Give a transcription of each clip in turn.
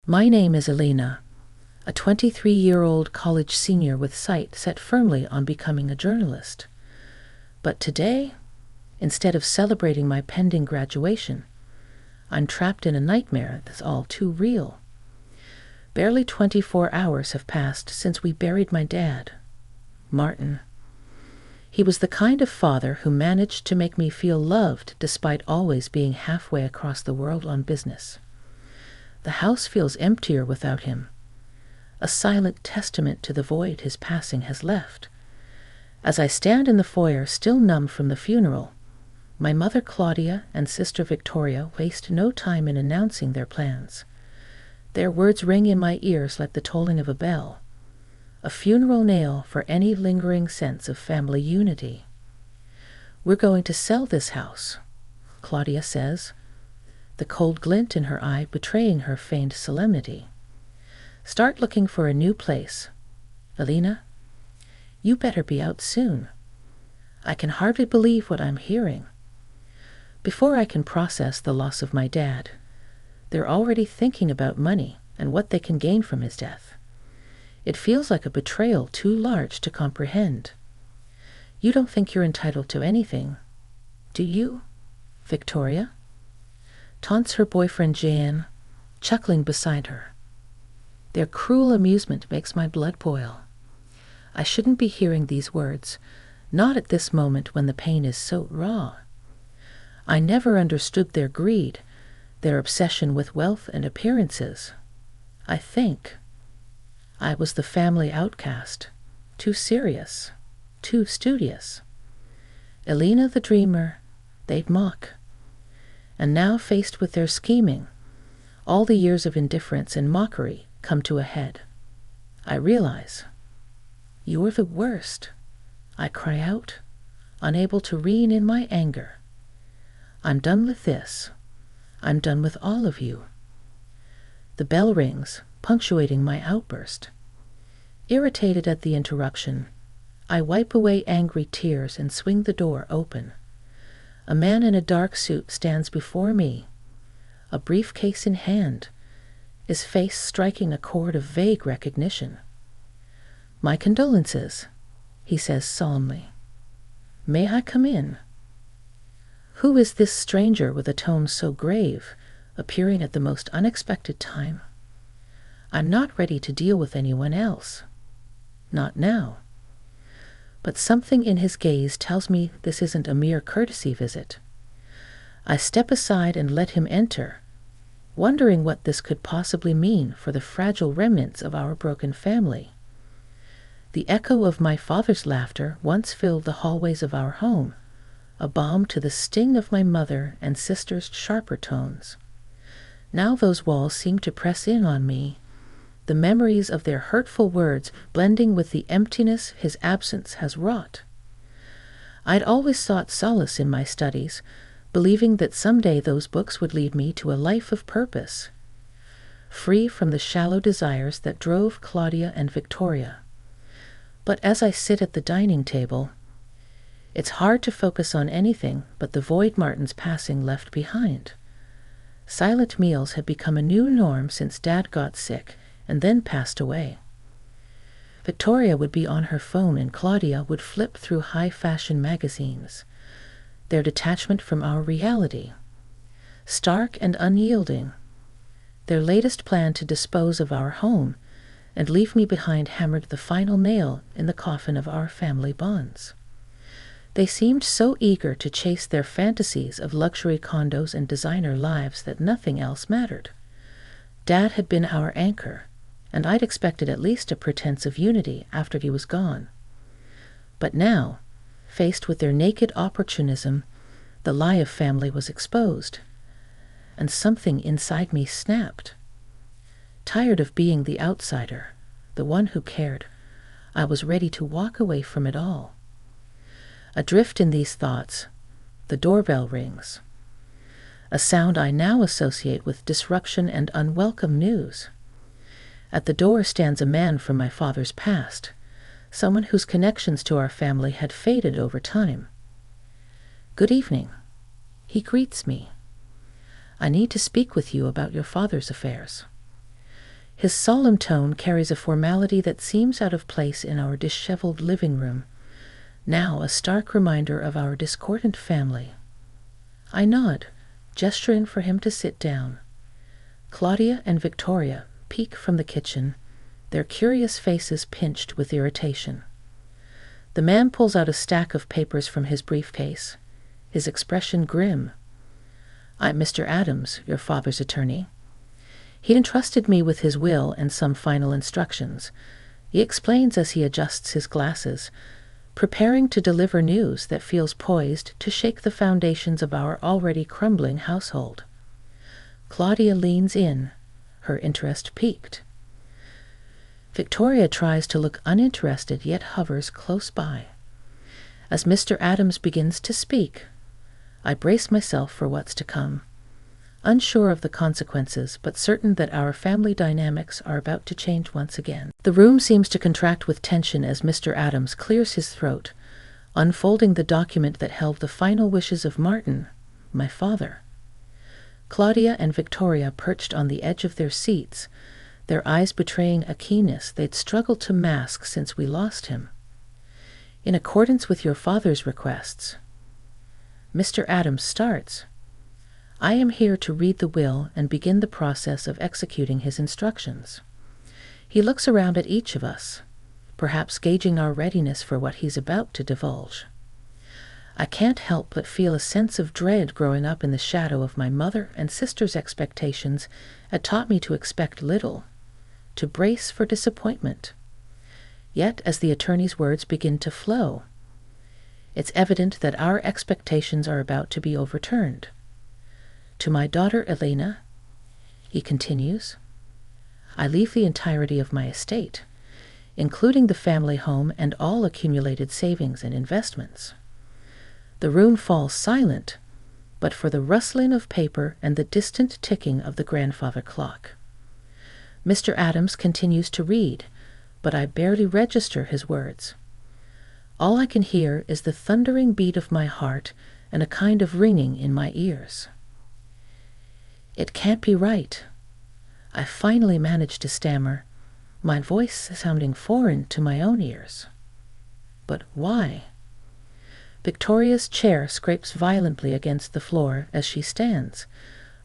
My name is Elena, a 23-year-old college senior with sight set firmly on becoming a journalist. But today, instead of celebrating my pending graduation, I'm trapped in a nightmare that's all too real. Barely 24 hours have passed since we buried my dad, Martin. He was the kind of father who managed to make me feel loved despite always being halfway across the world on business. The house feels emptier without him, a silent testament to the void his passing has left. As I stand in the foyer, still numb from the funeral, my mother Claudia and sister Victoria waste no time in announcing their plans. Their words ring in my ears like the tolling of a bell, a funeral knell for any lingering sense of family unity. "We're going to sell this house," Claudia says, the cold glint in her eye betraying her feigned solemnity. "Start looking for a new place. Elena, you better be out soon." I can hardly believe what I'm hearing. Before I can process the loss of my dad, they're already thinking about money and what they can gain from his death. It feels like a betrayal too large to comprehend. "You don't think you're entitled to anything, do you, Victoria?" taunts her boyfriend Jan, chuckling beside her. Their cruel amusement makes my blood boil. I shouldn't be hearing these words, not at this moment when the pain is so raw. I never understood their greed, their obsession with wealth and appearances. I think I was the family outcast, too serious, too studious. Elena the dreamer, they'd mock. And now, faced with their scheming, all the years of indifference and mockery come to a head. I realize, "You're the worst," I cry out, unable to rein in my anger. I'm done with this. I'm done with all of you. The bell rings, punctuating my outburst. Irritated at the interruption, I wipe away angry tears and swing the door open. A man in a dark suit stands before me, a briefcase in hand, his face striking a chord of vague recognition. "My condolences," he says solemnly. "May I come in?" Who is this stranger with a tone so grave, appearing at the most unexpected time? I'm not ready to deal with anyone else. Not now. But something in his gaze tells me this isn't a mere courtesy visit. I step aside and let him enter, wondering what this could possibly mean for the fragile remnants of our broken family. The echo of my father's laughter once filled the hallways of our home, a balm to the sting of my mother and sister's sharper tones. Now those walls seem to press in on me, the memories of their hurtful words blending with the emptiness his absence has wrought. I'd always sought solace in my studies, believing that someday those books would lead me to a life of purpose, free from the shallow desires that drove Claudia and Victoria. But as I sit at the dining table, it's hard to focus on anything but the void Martin's passing left behind. Silent meals have become a new norm since Dad got sick and then passed away. Victoria would be on her phone and Claudia would flip through high-fashion magazines, their detachment from our reality, stark and unyielding, their latest plan to dispose of our home and leave me behind hammered the final nail in the coffin of our family bonds. They seemed so eager to chase their fantasies of luxury condos and designer lives that nothing else mattered. Dad had been our anchor, and I'd expected at least a pretense of unity after he was gone. But now, faced with their naked opportunism, the lie of family was exposed, and something inside me snapped. Tired of being the outsider, the one who cared, I was ready to walk away from it all. Adrift in these thoughts, the doorbell rings, a sound I now associate with disruption and unwelcome news. At the door stands a man from my father's past, someone whose connections to our family had faded over time. "Good evening," he greets me. "I need to speak with you about your father's affairs." His solemn tone carries a formality that seems out of place in our disheveled living room, now a stark reminder of our discordant family. I nod, gesturing for him to sit down. Claudia and Victoria peek from the kitchen, their curious faces pinched with irritation. The man pulls out a stack of papers from his briefcase, his expression grim. "I'm Mr. Adams, your father's attorney. He entrusted me with his will and some final instructions," he explains as he adjusts his glasses, preparing to deliver news that feels poised to shake the foundations of our already crumbling household. Claudia leans in, her interest piqued. Victoria tries to look uninterested yet hovers close by. As Mr. Adams begins to speak, I brace myself for what's to come, unsure of the consequences, but certain that our family dynamics are about to change once again. The room seems to contract with tension as Mr. Adams clears his throat, unfolding the document that held the final wishes of Martin, my father. Claudia and Victoria perched on the edge of their seats, their eyes betraying a keenness they'd struggled to mask since we lost him. "In accordance with your father's requests," Mr. Adams starts, "I am here to read the will and begin the process of executing his instructions." He looks around at each of us, perhaps gauging our readiness for what he's about to divulge. I can't help but feel a sense of dread growing up in the shadow of my mother and sister's expectations had taught me to expect little, to brace for disappointment. Yet, as the attorney's words begin to flow, it's evident that our expectations are about to be overturned. "To my daughter Elena," he continues, "I leave the entirety of my estate, including the family home and all accumulated savings and investments." The room falls silent, but for the rustling of paper and the distant ticking of the grandfather clock. Mr. Adams continues to read, but I barely register his words. All I can hear is the thundering beat of my heart and a kind of ringing in my ears. "It can't be right," I finally manage to stammer, my voice sounding foreign to my own ears. "But why?" Victoria's chair scrapes violently against the floor as she stands,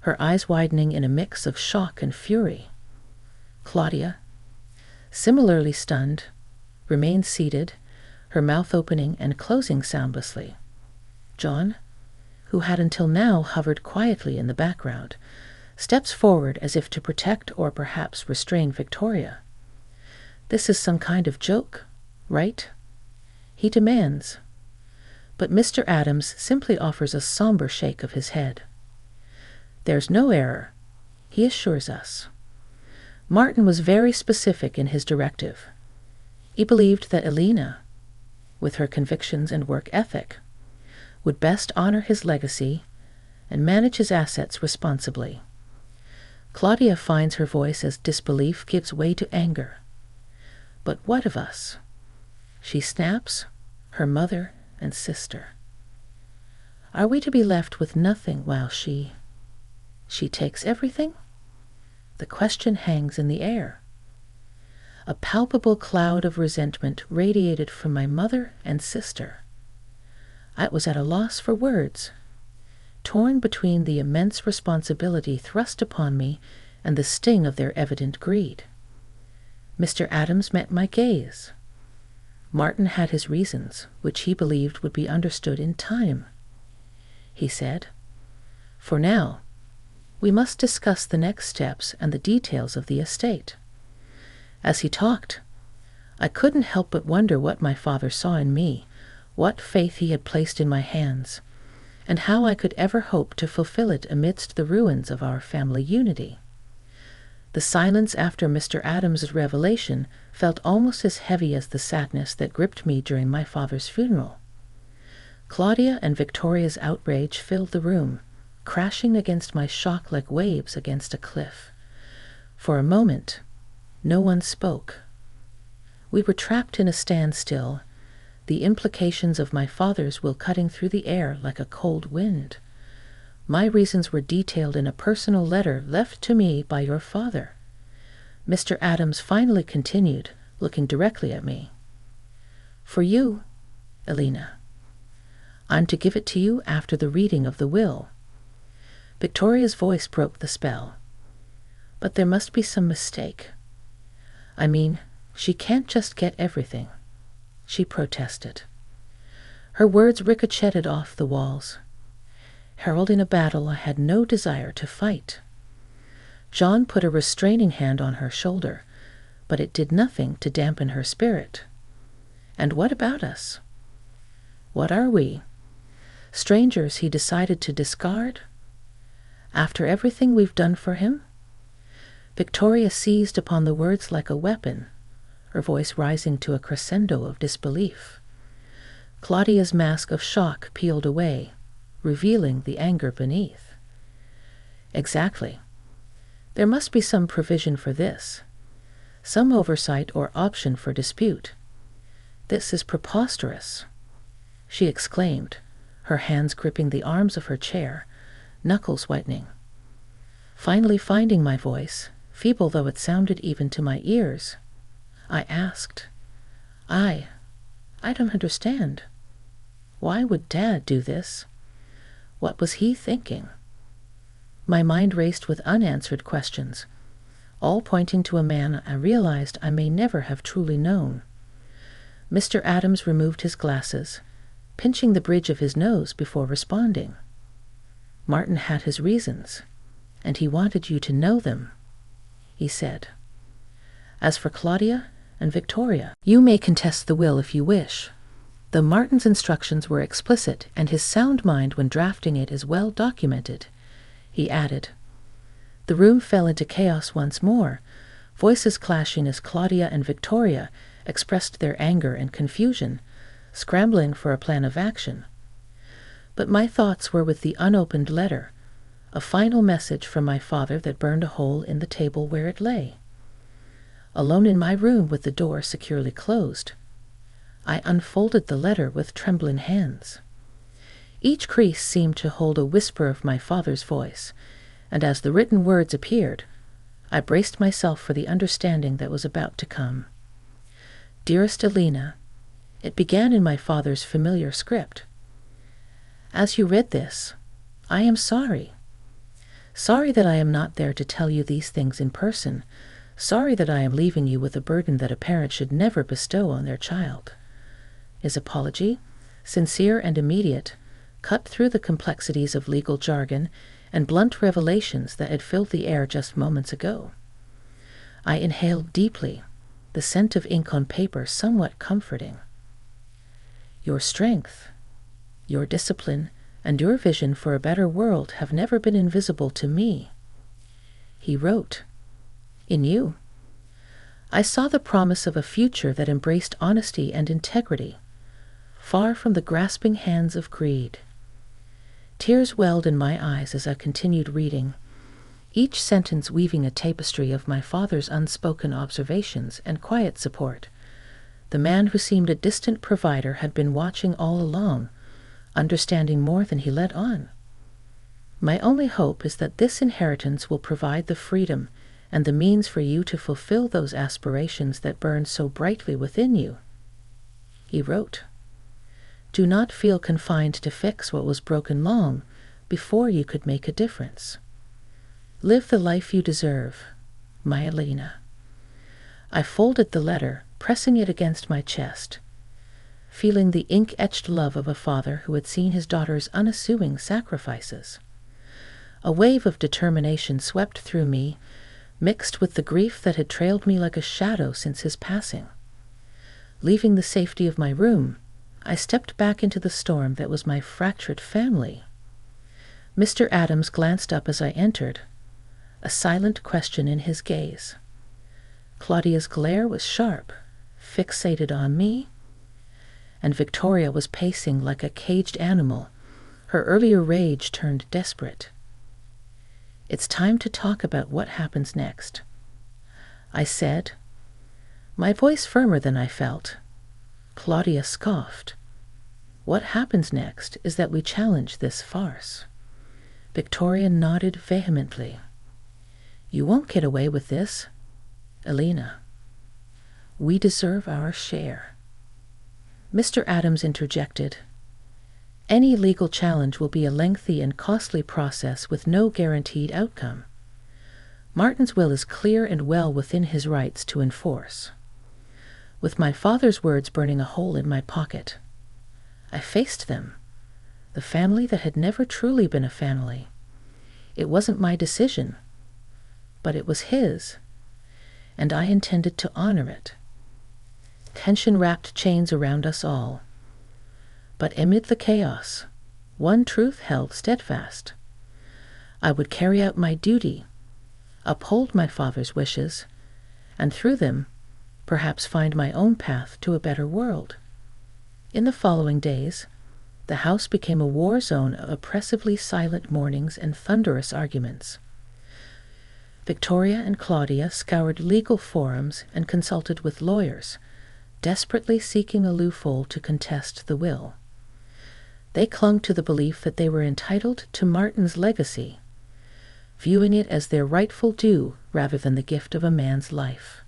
her eyes widening in a mix of shock and fury. Claudia, similarly stunned, remains seated, her mouth opening and closing soundlessly. John, who had until now hovered quietly in the background, steps forward as if to protect or perhaps restrain Victoria. "This is some kind of joke, right?" he demands. But Mr. Adams simply offers a somber shake of his head. "There's no error," he assures us. Martin was very specific in his directive. He believed that Elena, with her convictions and work ethic, would best honor his legacy and manage his assets responsibly. Claudia finds her voice as disbelief gives way to anger. "But what of us?" she snaps, her mother and sister. "Are we to be left with nothing while she takes everything?" The question hangs in the air. A palpable cloud of resentment radiated from my mother and sister. I was at a loss for words, torn between the immense responsibility thrust upon me and the sting of their evident greed. Mr. Adams met my gaze. Martin had his reasons, which he believed would be understood in time. He said, "For now, we must discuss the next steps and the details of the estate." As he talked, I couldn't help but wonder what my father saw in me, what faith he had placed in my hands, and how I could ever hope to fulfill it amidst the ruins of our family unity. The silence after Mr. Adams's revelation felt almost as heavy as the sadness that gripped me during my father's funeral. Claudia and Victoria's outrage filled the room, crashing against my shock like waves against a cliff. For a moment, no one spoke. We were trapped in a standstill, the implications of my father's will cutting through the air like a cold wind. My reasons were detailed in a personal letter left to me by your father. Mr. Adams finally continued, looking directly at me. For you, Elena. I'm to give it to you after the reading of the will. Victoria's voice broke the spell. But there must be some mistake. I mean, she can't just get everything, she protested. Her words ricocheted off the walls, heralding a battle I had no desire to fight. John put a restraining hand on her shoulder, but it did nothing to dampen her spirit. And what about us? What are we? Strangers he decided to discard? After everything we've done for him? Victoria seized upon the words like a weapon, her voice rising to a crescendo of disbelief. Claudia's mask of shock peeled away, revealing the anger beneath. Exactly. There must be some provision for this, some oversight or option for dispute. This is preposterous, she exclaimed, her hands gripping the arms of her chair, knuckles whitening. Finally finding my voice, feeble though it sounded even to my ears, I asked, I don't understand. Why would Dad do this? What was he thinking? My mind raced with unanswered questions, all pointing to a man I realized I may never have truly known. Mr. Adams removed his glasses, pinching the bridge of his nose before responding. Martin had his reasons, and he wanted you to know them, he said. As for Claudia and Victoria, you may contest the will if you wish. Though Martin's instructions were explicit and his sound mind when drafting it is well documented, he added. The room fell into chaos once more, voices clashing as Claudia and Victoria expressed their anger and confusion, scrambling for a plan of action. But my thoughts were with the unopened letter, a final message from my father that burned a hole in the table where it lay. Alone in my room with the door securely closed, I unfolded the letter with trembling hands. Each crease seemed to hold a whisper of my father's voice, and as the written words appeared, I braced myself for the understanding that was about to come. Dearest Elena, it began in my father's familiar script. As you read this, I am sorry. Sorry that I am not there to tell you these things in person. Sorry that I am leaving you with a burden that a parent should never bestow on their child. His apology, sincere and immediate, cut through the complexities of legal jargon and blunt revelations that had filled the air just moments ago. I inhaled deeply, the scent of ink on paper somewhat comforting. Your strength, your discipline, and your vision for a better world have never been invisible to me. He wrote, in you. I saw the promise of a future that embraced honesty and integrity, far from the grasping hands of greed. Tears welled in my eyes as I continued reading, each sentence weaving a tapestry of my father's unspoken observations and quiet support. The man who seemed a distant provider had been watching all along, understanding more than he let on. My only hope is that this inheritance will provide the freedom and the means for you to fulfill those aspirations that burn so brightly within you. He wrote, do not feel confined to fix what was broken long before you could make a difference. Live the life you deserve, my Elena. I folded the letter, pressing it against my chest, feeling the ink-etched love of a father who had seen his daughter's unassuming sacrifices. A wave of determination swept through me, mixed with the grief that had trailed me like a shadow since his passing. Leaving the safety of my room, I stepped back into the storm that was my fractured family. Mr. Adams glanced up as I entered, a silent question in his gaze. Claudia's glare was sharp, fixated on me, and Victoria was pacing like a caged animal, her earlier rage turned desperate. It's time to talk about what happens next, I said, my voice firmer than I felt. Claudia scoffed. What happens next is that we challenge this farce. Victoria nodded vehemently. You won't get away with this. Elena, we deserve our share. Mr. Adams interjected, any legal challenge will be a lengthy and costly process with no guaranteed outcome. Martin's will is clear and well within his rights to enforce. With my father's words burning a hole in my pocket, I faced them, the family that had never truly been a family. It wasn't my decision, but it was his, and I intended to honor it. Tension wrapped chains around us all. But amid the chaos, one truth held steadfast. I would carry out my duty, uphold my father's wishes, and through them, perhaps find my own path to a better world. In the following days, the house became a war zone of oppressively silent mornings and thunderous arguments. Victoria and Claudia scoured legal forums and consulted with lawyers, desperately seeking a loophole to contest the will. They clung to the belief that they were entitled to Martin's legacy, viewing it as their rightful due rather than the gift of a man's life.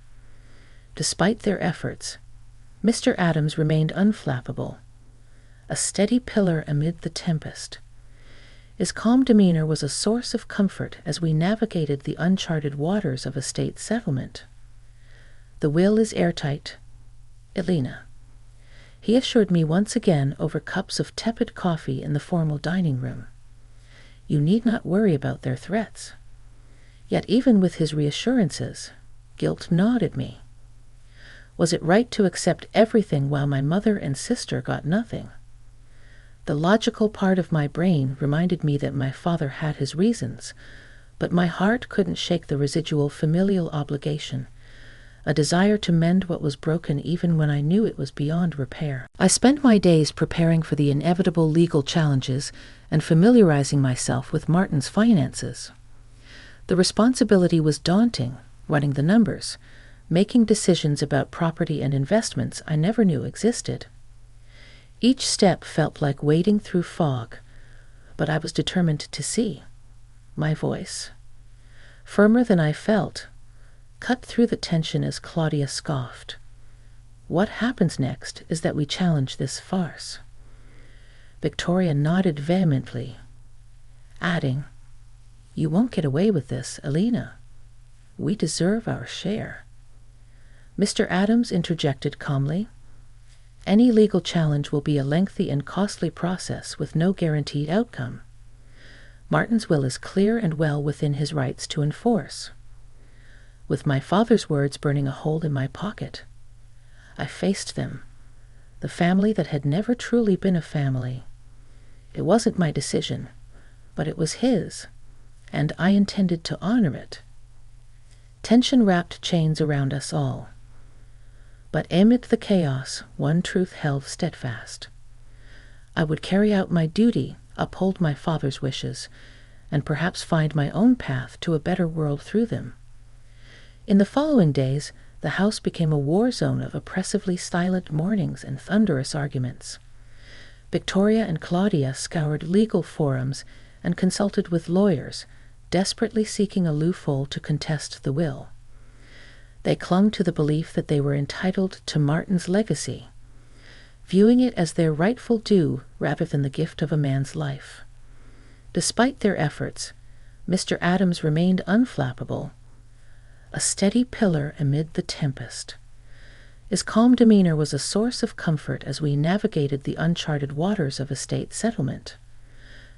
Despite their efforts, Mr. Adams remained unflappable, a steady pillar amid the tempest. His calm demeanor was a source of comfort as we navigated the uncharted waters of estate settlement. The will is airtight, Elena, he assured me once again over cups of tepid coffee in the formal dining room. You need not worry about their threats. Yet even with his reassurances, guilt gnawed at me. Was it right to accept everything while my mother and sister got nothing? The logical part of my brain reminded me that my father had his reasons, but my heart couldn't shake the residual familial obligation, a desire to mend what was broken even when I knew it was beyond repair. I spent my days preparing for the inevitable legal challenges and familiarizing myself with Martin's finances. The responsibility was daunting, running the numbers, making decisions about property and investments I never knew existed. Each step felt like wading through fog, but I was determined to see. My voice, firmer than I felt, cut through the tension as Claudia scoffed. What happens next is that we challenge this farce. Victoria nodded vehemently, adding, you won't get away with this, Elena. We deserve our share. Mr. Adams interjected calmly, any legal challenge will be a lengthy and costly process with no guaranteed outcome. Martin's will is clear and well within his rights to enforce. With my father's words burning a hole in my pocket, I faced them, the family that had never truly been a family. It wasn't my decision, but it was his, and I intended to honor it. Tension wrapped chains around us all. But amid the chaos, one truth held steadfast. I would carry out my duty, uphold my father's wishes, and perhaps find my own path to a better world through them. In the following days, the house became a war zone of oppressively silent mornings and thunderous arguments. Victoria and Claudia scoured legal forums and consulted with lawyers, desperately seeking a loophole to contest the will. They clung to the belief that they were entitled to Martin's legacy, viewing it as their rightful due rather than the gift of a man's life. Despite their efforts, Mr. Adams remained unflappable, a steady pillar amid the tempest. His calm demeanor was a source of comfort as we navigated the uncharted waters of estate settlement.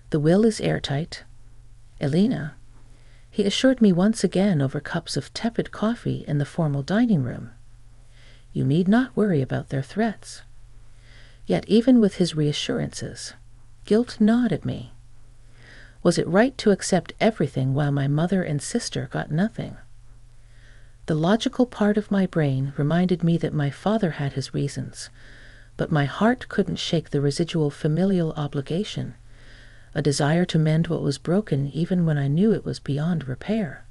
The will is airtight, Elena, he assured me once again over cups of tepid coffee in the formal dining room. You need not worry about their threats. Yet even with his reassurances, guilt gnawed at me. Was it right to accept everything while my mother and sister got nothing? The logical part of my brain reminded me that my father had his reasons, but my heart couldn't shake the residual familial obligation, a desire to mend what was broken even when I knew it was beyond repair.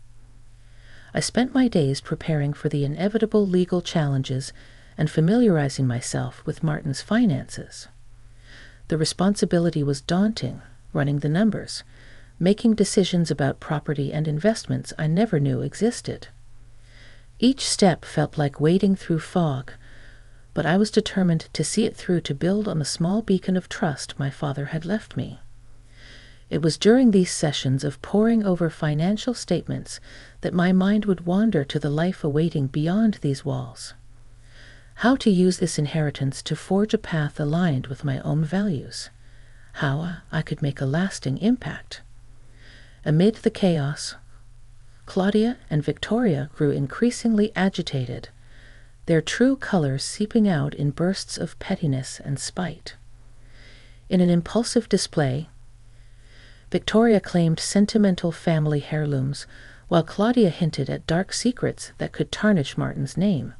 I spent my days preparing for the inevitable legal challenges and familiarizing myself with Martin's finances. The responsibility was daunting, running the numbers, making decisions about property and investments I never knew existed. Each step felt like wading through fog, but I was determined to see it through to build on the small beacon of trust my father had left me. It was during these sessions of poring over financial statements that my mind would wander to the life awaiting beyond these walls. How to use this inheritance to forge a path aligned with my own values. How I could make a lasting impact. Amid the chaos, Claudia and Victoria grew increasingly agitated, their true colors seeping out in bursts of pettiness and spite. In an impulsive display, Victoria claimed sentimental family heirlooms, while Claudia hinted at dark secrets that could tarnish Martin's name.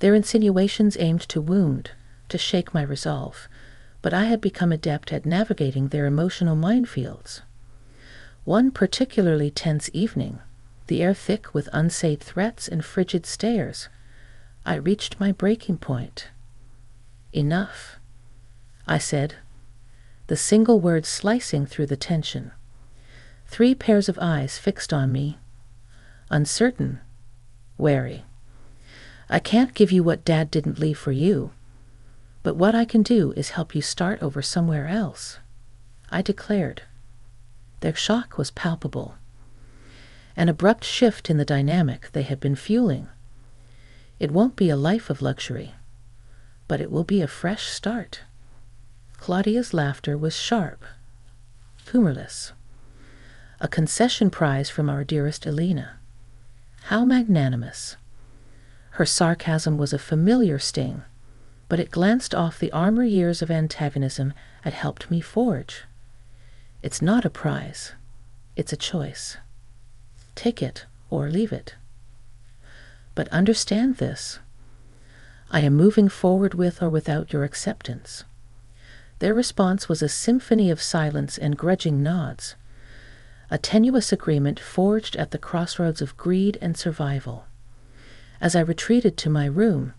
Their insinuations aimed to wound, to shake my resolve, but I had become adept at navigating their emotional minefields. One particularly tense evening, the air thick with unsaid threats and frigid stares, I reached my breaking point. "Enough," I said, the single word slicing through the tension. 3 pairs of eyes fixed on me, uncertain, wary. "I can't give you what Dad didn't leave for you, but what I can do is help you start over somewhere else," I declared. Their shock was palpable. An abrupt shift in the dynamic they had been fueling. It won't be a life of luxury, but it will be a fresh start. Claudia's laughter was sharp, humorless. A concession prize from our dearest Elena. How magnanimous. Her sarcasm was a familiar sting, but it glanced off the armor years of antagonism had helped me forge. It's not a prize. It's a choice. Take it or leave it. But understand this. I am moving forward with or without your acceptance. Their response was a symphony of silence and grudging nods, a tenuous agreement forged at the crossroads of greed and survival. As I retreated to my room,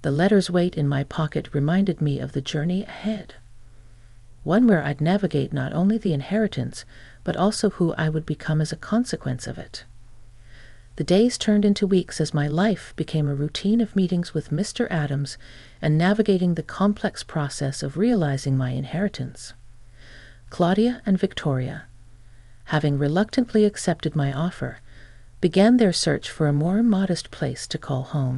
the letter's weight in my pocket reminded me of the journey ahead. One where I'd navigate not only the inheritance, but also who I would become as a consequence of it. The days turned into weeks as my life became a routine of meetings with Mr. Adams and navigating the complex process of realizing my inheritance. Claudia and Victoria, having reluctantly accepted my offer, began their search for a more modest place to call home.